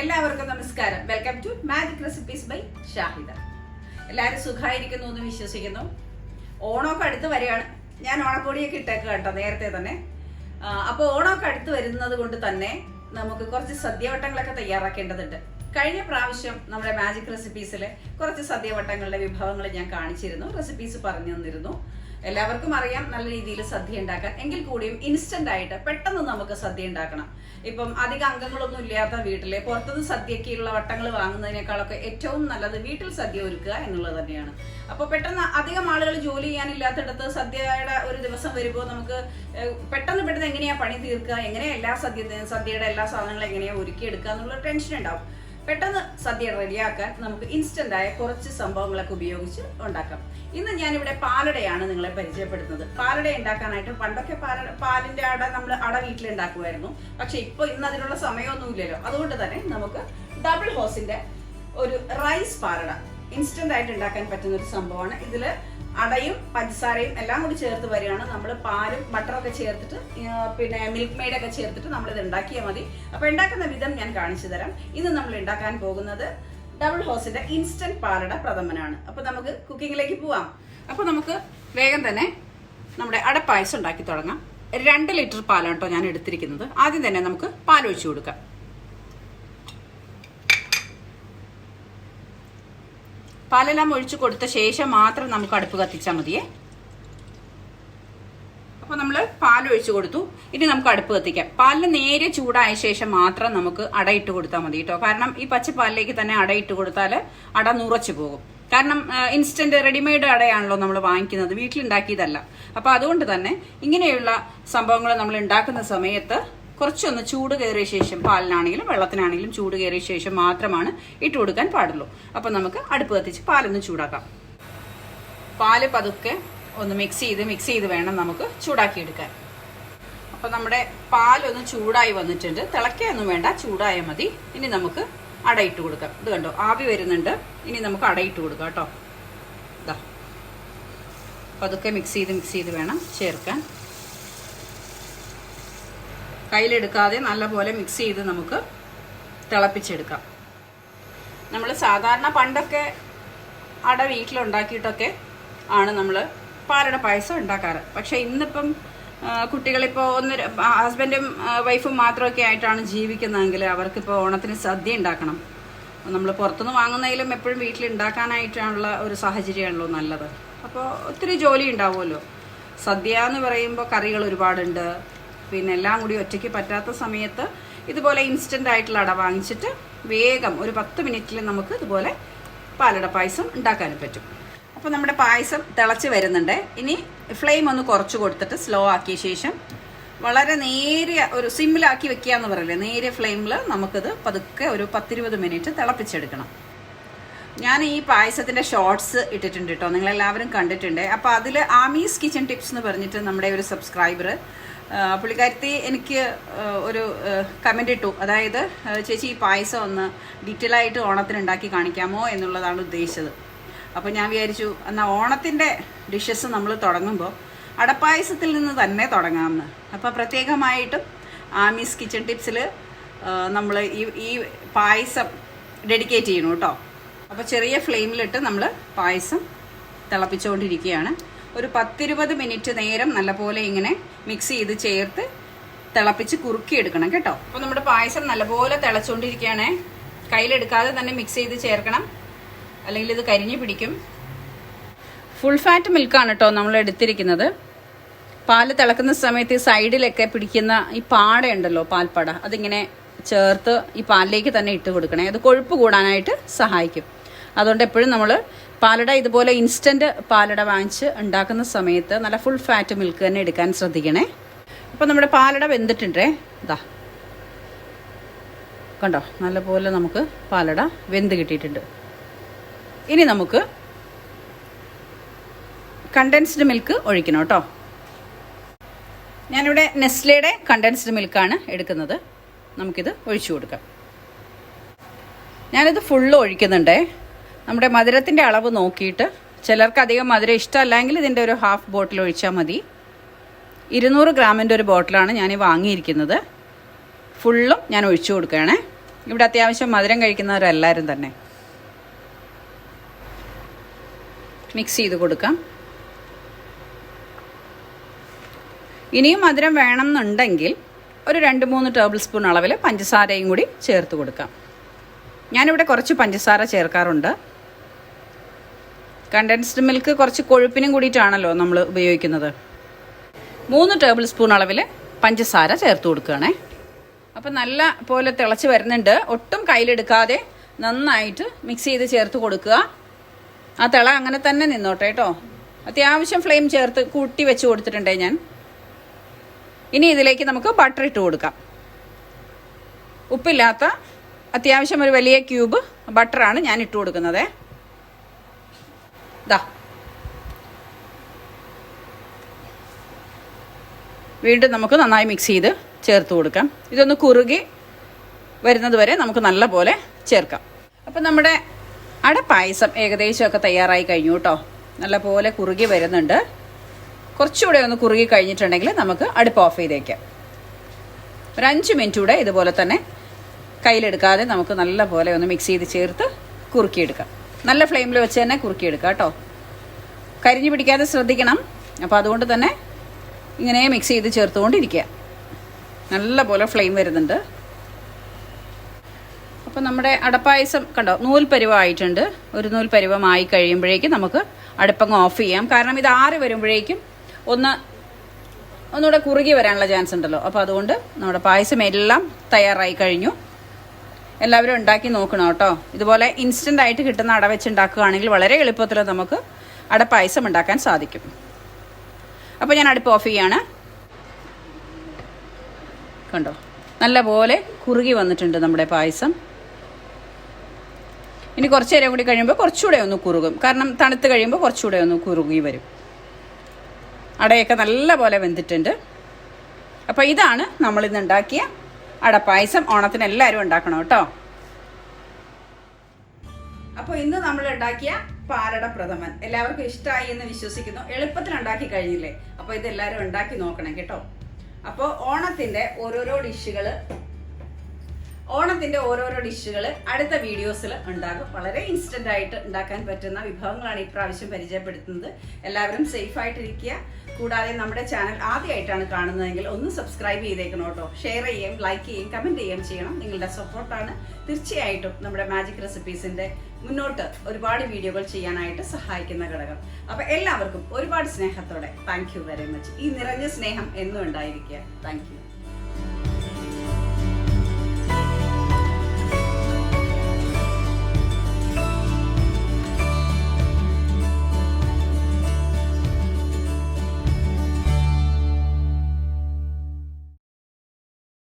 എല്ലാവർക്കും നമസ്കാരം. Welcome to magic recipes by Shahida. എല്ലാവരും സുഖമായിരിക്കുന്നു എന്ന് വിശ്വസിക്കുന്നു. ഓണമൊക്കെ അടുത്ത് വരികയാണ്. ഞാൻ ഓണപ്പൊടിയൊക്കെ ഇട്ടേക്ക് കേട്ടോ നേരത്തെ തന്നെ. അപ്പോൾ ഓണമൊക്കെ അടുത്ത് വരുന്നത് കൊണ്ട് തന്നെ നമുക്ക് കുറച്ച് സദ്യവട്ടങ്ങളൊക്കെ തയ്യാറാക്കേണ്ടതുണ്ട്. കഴിഞ്ഞ പ്രാവശ്യം നമ്മുടെ മാജിക് റെസിപ്പീസിലെ കുറച്ച് സദ്യവട്ടങ്ങളുടെ വിഭവങ്ങൾ ഞാൻ കാണിച്ചിരുന്നു, റെസിപ്പീസ് പറഞ്ഞു തന്നിരുന്നു. എല്ലാവർക്കും അറിയാം നല്ല രീതിയിൽ സദ്യ ഉണ്ടാക്കാൻ. എങ്കിൽ കൂടിയും ഇൻസ്റ്റന്റ് ആയിട്ട് പെട്ടെന്ന് നമുക്ക് സദ്യ ഉണ്ടാക്കണം. ഇപ്പം അധികം അംഗങ്ങളൊന്നും ഇല്ലാത്ത വീട്ടിലെ പുറത്തുനിന്ന് സദ്യക്കുള്ള വട്ടങ്ങൾ വാങ്ങുന്നതിനേക്കാളൊക്കെ ഏറ്റവും നല്ലത് വീട്ടിൽ സദ്യ ഒരുക്കുക എന്നുള്ളത് തന്നെയാണ്. അപ്പോൾ പെട്ടെന്ന് അധികം ആളുകൾ ജോലി ചെയ്യാനില്ലാത്തിടത്ത് സദ്യയുടെ ഒരു ദിവസം വരുമ്പോൾ നമുക്ക് പെട്ടെന്ന് എങ്ങനെയാ പണി തീർക്കുക, എങ്ങനെയാ സദ്യയുടെ എല്ലാ സാധനങ്ങളും എങ്ങനെയാ ഒരുക്കിയെടുക്കുക എന്നുള്ള ടെൻഷൻ ഉണ്ടാവും. പെട്ടെന്ന് സദ്യ റെഡിയാക്കാൻ നമുക്ക് ഇൻസ്റ്റന്റ് ആയ കുറച്ച് സംഭവങ്ങളൊക്കെ ഉപയോഗിച്ച് ഉണ്ടാക്കാം. ഇന്ന് ഞാനിവിടെ പാലടയാണ് നിങ്ങളെ പരിചയപ്പെടുത്തുന്നത്. പാലട ഉണ്ടാക്കാനായിട്ട് പണ്ടൊക്കെ പാലിന്റെ നമ്മൾ അട വീട്ടിലുണ്ടാക്കുമായിരുന്നു. പക്ഷെ ഇപ്പൊ ഇന്ന് അതിനുള്ള സമയമൊന്നുമില്ലല്ലോ. അതുകൊണ്ട് തന്നെ നമുക്ക് ഡബിൾ ഹോസിന്റെ ഒരു റൈസ് പാലട ഇൻസ്റ്റന്റ് ആയിട്ട് ഉണ്ടാക്കാൻ പറ്റുന്ന ഒരു സംഭവമാണ്. ഇതില് അടയും പഞ്ചസാരയും എല്ലാം കൂടി ചേർത്ത് വരികയാണ്. നമ്മൾ പാലും ബട്ടറൊക്കെ ചേർത്തിട്ട് പിന്നെ മിൽക്ക് മെയ്ഡൊക്കെ ചേർത്തിട്ട് നമ്മളിത് ഉണ്ടാക്കിയാൽ മതി. അപ്പോൾ ഉണ്ടാക്കുന്ന വിധം ഞാൻ കാണിച്ചു തരാം. ഇന്ന് നമ്മൾ ഉണ്ടാക്കാൻ പോകുന്നത് ഡബിൾ ഹോസിന്റെ ഇൻസ്റ്റന്റ് പാലട പ്രഥമനാണ്. അപ്പോൾ നമുക്ക് കുക്കിങ്ങിലേക്ക് പോവാം. അപ്പോൾ നമുക്ക് വേഗം തന്നെ നമ്മുടെ അടപ്പായസം ഉണ്ടാക്കി തുടങ്ങാം. 2 ലിറ്റർ പാലാണ് കേട്ടോ ഞാൻ എടുത്തിരിക്കുന്നത്. ആദ്യം തന്നെ നമുക്ക് പാലൊഴിച്ചു കൊടുക്കാം. പാലെല്ലാം ഒഴിച്ചു കൊടുത്ത ശേഷം മാത്രം നമുക്ക് അടുപ്പ് കത്തിച്ചാൽ മതിയേ. അപ്പോൾ നമ്മൾ പാലൊഴിച്ചു കൊടുത്തു. ഇനി നമുക്ക് അടുപ്പ് കത്തിക്കാം. പാലിന് നേരെ ചൂടായ ശേഷം മാത്രം നമുക്ക് അടയിട്ട് കൊടുത്താൽ മതി കേട്ടോ. കാരണം ഈ പച്ചപ്പാലിലേക്ക് തന്നെ അടയിട്ട് കൊടുത്താൽ അട നുറച്ചു പോകും. കാരണം ഇൻസ്റ്റന്റ് റെഡിമെയ്ഡ് അടയാണല്ലോ നമ്മൾ വാങ്ങിക്കുന്നത്, വീട്ടിലുണ്ടാക്കിയതല്ല. അപ്പോൾ അതുകൊണ്ട് തന്നെ ഇങ്ങനെയുള്ള സംഭവങ്ങൾ നമ്മൾ ഉണ്ടാക്കുന്ന സമയത്ത് കുറച്ചൊന്ന് ചൂട് കയറിയ ശേഷം, പാലിനാണെങ്കിലും വെള്ളത്തിനാണെങ്കിലും ചൂട് കയറിയ ശേഷം മാത്രമാണ് ഇട്ട് കൊടുക്കാൻ പാടുള്ളൂ. അപ്പം നമുക്ക് അടുപ്പ് കത്തിച്ച് പാലൊന്ന് ചൂടാക്കാം. പാല് പതുക്കെ ഒന്ന് മിക്സ് ചെയ്ത് വേണം നമുക്ക് ചൂടാക്കിയെടുക്കാൻ. അപ്പം നമ്മുടെ പാലൊന്ന് ചൂടായി വന്നിട്ടുണ്ട്. തിളയ്ക്കൊന്നും വേണ്ട, ചൂടായാൽ മതി. ഇനി നമുക്ക് അടയിട്ട് കൊടുക്കാം. ഇത് കണ്ടോ, ആവി വരുന്നുണ്ട്. ഇനി നമുക്ക് അടയിട്ട് കൊടുക്കാം കേട്ടോ. ഇതാ പതുക്കെ മിക്സ് ചെയ്ത് വേണം ചേർക്കാൻ. കയ്യിലെടുക്കാതെ നല്ലപോലെ മിക്സ് ചെയ്ത് നമുക്ക് തിളപ്പിച്ചെടുക്കാം. നമ്മൾ സാധാരണ പണ്ടൊക്കെ അട വീട്ടിലുണ്ടാക്കിയിട്ടൊക്കെ ആണ് നമ്മൾ പാലട പായസം ഉണ്ടാക്കാറ്. പക്ഷെ ഇന്നിപ്പം കുട്ടികളിപ്പോൾ ഹസ്ബൻഡും വൈഫും മാത്രമൊക്കെ ആയിട്ടാണ് ജീവിക്കുന്നതെങ്കിൽ അവർക്കിപ്പോൾ ഓണത്തിന് സദ്യ ഉണ്ടാക്കണം. നമ്മൾ പുറത്തുനിന്ന് വാങ്ങുന്നതിലും എപ്പോഴും വീട്ടിൽ ഉണ്ടാക്കാനായിട്ടുള്ള ഒരു സാഹചര്യമാണല്ലോ നല്ലത്. അപ്പോൾ ഒത്തിരി ജോലി ഉണ്ടാവുമല്ലോ. സദ്യ എന്ന് പറയുമ്പോൾ കറികൾ ഒരുപാടുണ്ട്. പിന്നെ എല്ലാം കൂടി ഒറ്റയ്ക്ക് പറ്റാത്ത സമയത്ത് ഇതുപോലെ ഇൻസ്റ്റന്റ് ആയിട്ടുള്ള അട വാങ്ങിച്ചിട്ട് വേഗം ഒരു 10 മിനിറ്റിൽ നമുക്ക് ഇതുപോലെ പാലട പായസം ഉണ്ടാക്കാനും പറ്റും. അപ്പോൾ നമ്മുടെ പായസം തിളച്ച് വരുന്നുണ്ട്. ഇനി ഫ്ലെയിം ഒന്ന് കുറച്ച് കൊടുത്തിട്ട് സ്ലോ ആക്കിയ ശേഷം വളരെ നേരിയ ഒരു സിമ്മിലാക്കി വെക്കുക എന്ന് പറയില്ലേ, നേരിയ ഫ്ലെയിമിൽ നമുക്കിത് പതുക്കെ ഒരു 10-20 മിനിറ്റ് തിളപ്പിച്ചെടുക്കണം. ഞാൻ ഈ പായസത്തിൻ്റെ ഷോർട്സ് ഇട്ടിട്ടുണ്ട് കേട്ടോ, നിങ്ങളെല്ലാവരും കണ്ടിട്ടുണ്ട്. അപ്പോൾ അതിൽ ആമീസ് കിച്ചൺ ടിപ്സ് എന്ന് പറഞ്ഞിട്ട് നമ്മുടെ ഒരു സബ്സ്ക്രൈബർ പുള്ളിക്കാരത്തി എനിക്ക് ഒരു കമൻ്റ് ഇട്ടു. അതായത് ചേച്ചി ഈ പായസം ഒന്ന് ഡീറ്റെയിൽ ആയിട്ട് ഓണത്തിന് ഉണ്ടാക്കി കാണിക്കാമോ എന്നുള്ളതാണ് ഉദ്ദേശിച്ചത്. അപ്പോൾ ഞാൻ വിചാരിച്ചു എന്നാൽ ഓണത്തിൻ്റെ ഡിഷസ് നമ്മൾ തുടങ്ങുമ്പോൾ അടപ്പായസത്തിൽ നിന്ന് തന്നെ തുടങ്ങാമെന്ന്. അപ്പോൾ പ്രത്യേകമായിട്ടും ആമീസ് കിച്ചൺ ടിപ്സിൽ നമ്മൾ ഈ പായസം ഡെഡിക്കേറ്റ് ചെയ്യണം കേട്ടോ. അപ്പോൾ ചെറിയ ഫ്ലെയിമിലിട്ട് നമ്മൾ പായസം തിളപ്പിച്ചുകൊണ്ടിരിക്കുകയാണ്. ഒരു 10-20 മിനിറ്റ് നേരം നല്ലപോലെ ഇങ്ങനെ മിക്സ് ചെയ്ത് ചേർത്ത് തിളപ്പിച്ച് കുറുക്കിയെടുക്കണം കേട്ടോ. അപ്പോൾ നമ്മുടെ പായസം നല്ലപോലെ തിളച്ചുകൊണ്ടിരിക്കുകയാണേ. കയ്യിലെടുക്കാതെ തന്നെ മിക്സ് ചെയ്ത് ചേർക്കണം, അല്ലെങ്കിൽ ഇത് കരിഞ്ഞു പിടിക്കും. ഫുൾ ഫാറ്റ് മിൽക്കാണ് കേട്ടോ നമ്മൾ എടുത്തിരിക്കുന്നത്. പാല് തിളക്കുന്ന സമയത്ത് ഈ സൈഡിലൊക്കെ പിടിക്കുന്ന ഈ പാടയുണ്ടല്ലോ, പാൽപ്പാട, അതിങ്ങനെ ചേർത്ത് ഈ പാലിലേക്ക് തന്നെ ഇട്ട് കൊടുക്കണേ. അത് കൊഴുപ്പ് കൂടാനായിട്ട് സഹായിക്കും. അതുകൊണ്ട് എപ്പോഴും നമ്മൾ പാലട ഇതുപോലെ ഇൻസ്റ്റന്റ് പാലട വാങ്ങിച്ച് ഉണ്ടാക്കുന്ന സമയത്ത് നല്ല ഫുൾ ഫാറ്റ് മിൽക്ക് തന്നെ എടുക്കാൻ ശ്രദ്ധിക്കണേ. അപ്പോൾ നമ്മുടെ പാലട വെന്തിട്ടുണ്ടേ. ഇതാ കണ്ടോ, നല്ലപോലെ നമുക്ക് പാലട വെന്ത് കിട്ടിയിട്ടുണ്ട്. ഇനി നമുക്ക് കണ്ടൻസ്ഡ് മിൽക്ക് ഒഴിക്കണം കേട്ടോ. ഞാനിവിടെ നെസ്ലയുടെ കണ്ടൻസ്ഡ് മിൽക്കാണ് എടുക്കുന്നത്. നമുക്കിത് ഒഴിച്ചു കൊടുക്കാം. ഞാനിത് ഫുള്ള് ഒഴിക്കുന്നുണ്ടേ. നമ്മുടെ മധുരത്തിൻ്റെ അളവ് നോക്കിയിട്ട്, ചിലർക്ക് അധികം മധുരം ഇഷ്ടമല്ലെങ്കിൽ ഇതിൻ്റെ ഒരു ഹാഫ് ബോട്ടിൽ ഒഴിച്ചാൽ മതി. 200 ഗ്രാമിൻ്റെ ഒരു ബോട്ടിലാണ് ഞാൻ വാങ്ങിയിരിക്കുന്നത്. ഫുള്ളും ഞാൻ ഒഴിച്ചു കൊടുക്കുകയാണേ. ഇവിടെ അത്യാവശ്യം മധുരം കഴിക്കുന്നവരെല്ലാവരും തന്നെ. മിക്സ് ചെയ്ത് കൊടുക്കാം. ഇനിയും മധുരം വേണമെന്നുണ്ടെങ്കിൽ ഒരു 2-3 ടേബിൾ സ്പൂൺ അളവിൽ പഞ്ചസാരയും കൂടി ചേർത്ത് കൊടുക്കാം. ഞാനിവിടെ കുറച്ച് പഞ്ചസാര ചേർക്കാറുണ്ട്. കണ്ടൻസ്ഡ് മിൽക്ക് കുറച്ച് കൊഴുപ്പിനും കൂടിയിട്ടാണല്ലോ നമ്മൾ ഉപയോഗിക്കുന്നത്. 3 ടേബിൾ സ്പൂൺ അളവിൽ പഞ്ചസാര ചേർത്ത് കൊടുക്കുകയാണേ. അപ്പം നല്ല പോലെ തിളച്ച് വരുന്നുണ്ട്. ഒട്ടും കയ്യിലെടുക്കാതെ നന്നായിട്ട് മിക്സ് ചെയ്ത് ചേർത്ത് കൊടുക്കുക. ആ തിള അങ്ങനെ തന്നെ നിന്നോട്ടെ കേട്ടോ. അത്യാവശ്യം ഫ്ലെയിം ചേർത്ത് കൂട്ടി വെച്ച് കൊടുത്തിട്ടുണ്ടേ ഞാൻ. ഇനി ഇതിലേക്ക് നമുക്ക് ബട്ടർ ഇട്ട് കൊടുക്കാം. ഉപ്പില്ലാത്ത അത്യാവശ്യം ഒരു വലിയ ക്യൂബ് ബട്ടറാണ് ഞാൻ ഇട്ട് കൊടുക്കുന്നത്. ദാ വീണ്ടും നമുക്ക് നന്നായി മിക്സ് ചെയ്ത് ചേർത്ത് കൊടുക്കാം. ഇതൊന്ന് കുറുകി വരുന്നത് വരെ നമുക്ക് നല്ല പോലെ ചേർക്കാം. അപ്പം നമ്മുടെ അടപ്പായസം ഏകദേശമൊക്കെ തയ്യാറായി കഴിഞ്ഞു കേട്ടോ. നല്ല പോലെ കുറുകി വരുന്നുണ്ട്. കുറച്ചുകൂടെ ഒന്ന് കുറുകി കഴിഞ്ഞിട്ടുണ്ടെങ്കിൽ നമുക്ക് അടുപ്പ് ഓഫ് ചെയ്തേക്കാം. ഒരു 5 മിനിറ്റ് കൂടെ ഇതുപോലെ തന്നെ കയ്യിലെടുക്കാതെ നമുക്ക് നല്ല പോലെ ഒന്ന് മിക്സ് ചെയ്ത് ചേർത്ത് കുറുക്കിയെടുക്കാം. നല്ല ഫ്ലെയിമിൽ വെച്ച് തന്നെ കുറുക്കിയെടുക്കാം കേട്ടോ. കരിഞ്ഞു പിടിക്കാതെ ശ്രദ്ധിക്കണം. അപ്പോൾ അതുകൊണ്ട് തന്നെ ഇങ്ങനെ മിക്സ് ചെയ്ത് ചേർത്തുകൊണ്ടിരിക്കുക. നല്ല പോലെ ഫ്ലെയിം വരുന്നുണ്ട്. അപ്പോൾ നമ്മുടെ അടപ്പായസം കണ്ടോ നൂൽ പരുവമായിട്ടുണ്ട്. ഒരു നൂൽ പരുവമായി കഴിയുമ്പോഴേക്കും നമുക്ക് അടുപ്പങ്ങ് ഓഫ് ചെയ്യാം. കാരണം ഇത് ആറി വരുമ്പോഴേക്കും ഒന്നുകൂടെ കുറുകി വരാനുള്ള ചാൻസ് ഉണ്ടല്ലോ. അപ്പോൾ അതുകൊണ്ട് നമ്മുടെ പായസം എല്ലാം തയ്യാറായി കഴിഞ്ഞു. എല്ലാവരും ഉണ്ടാക്കി നോക്കണം കേട്ടോ. ഇതുപോലെ ഇൻസ്റ്റൻ്റ് ആയിട്ട് കിട്ടുന്ന അട വെച്ച് ഉണ്ടാക്കുകയാണെങ്കിൽ വളരെ എളുപ്പത്തിൽ നമുക്ക് അടപ്പായസം ഉണ്ടാക്കാൻ സാധിക്കും. അപ്പോൾ ഞാൻ അടുപ്പ് ഓഫ് ചെയ്യാണ്. കണ്ടോ നല്ല പോലെ കുറുകി വന്നിട്ടുണ്ട് നമ്മുടെ പായസം. ഇനി കുറച്ച് നേരം കൂടി കഴിയുമ്പോൾ കുറച്ചുകൂടെ ഒന്ന് കുറുകും. കാരണം തണുത്ത് കഴിയുമ്പോൾ കുറച്ചുകൂടെ ഒന്ന് കുറുകി വരും. അടയൊക്കെ നല്ല പോലെ വെന്തിട്ടുണ്ട്. അപ്പോൾ ഇതാണ് നമ്മളിന്ന് ഉണ്ടാക്കിയ അടപ്പായസം. ഓണത്തിന് എല്ലാവരും ഉണ്ടാക്കണം കേട്ടോ. അപ്പോൾ ഇന്ന് നമ്മൾ ഉണ്ടാക്കിയ പാലട പ്രഥമൻ എല്ലാവർക്കും ഇഷ്ടമായി എന്ന് വിശ്വസിക്കുന്നു. എളുപ്പത്തിൽ ഉണ്ടാക്കി കഴിഞ്ഞില്ലേ? അപ്പോൾ ഇതെല്ലാവരും ഉണ്ടാക്കി നോക്കണം കേട്ടോ. അപ്പോൾ ഓണത്തിൻ്റെ ഓരോരോ ഡിഷുകൾ അടുത്ത വീഡിയോസിൽ ഉണ്ടാകും. വളരെ ഇൻസ്റ്റൻ്റ് ആയിട്ട് ഉണ്ടാക്കാൻ പറ്റുന്ന വിഭവങ്ങളാണ് ഇപ്രാവശ്യം പരിചയപ്പെടുത്തുന്നത്. എല്ലാവരും സേഫായിട്ടിരിക്കുക. കൂടാതെ നമ്മുടെ ചാനൽ ആദ്യമായിട്ടാണ് കാണുന്നതെങ്കിൽ ഒന്ന് സബ്സ്ക്രൈബ് ചെയ്തേക്കണം കേട്ടോ. ഷെയർ ചെയ്യുകയും ലൈക്ക് ചെയ്യുകയും കമൻറ്റ് ചെയ്യുകയും ചെയ്യണം. നിങ്ങളുടെ സപ്പോർട്ടാണ് തീർച്ചയായിട്ടും നമ്മുടെ മാജിക് റെസിപ്പീസിൻ്റെ മുന്നോട്ട് ഒരുപാട് വീഡിയോകൾ ചെയ്യാനായിട്ട് സഹായിക്കുന്ന ഘടകം. അപ്പോൾ എല്ലാവർക്കും ഒരുപാട് സ്നേഹത്തോടെ താങ്ക് യു വെരി മച്ച്. ഈ നിറഞ്ഞ സ്നേഹം എന്നും ഉണ്ടായിരിക്കുക. Thank you.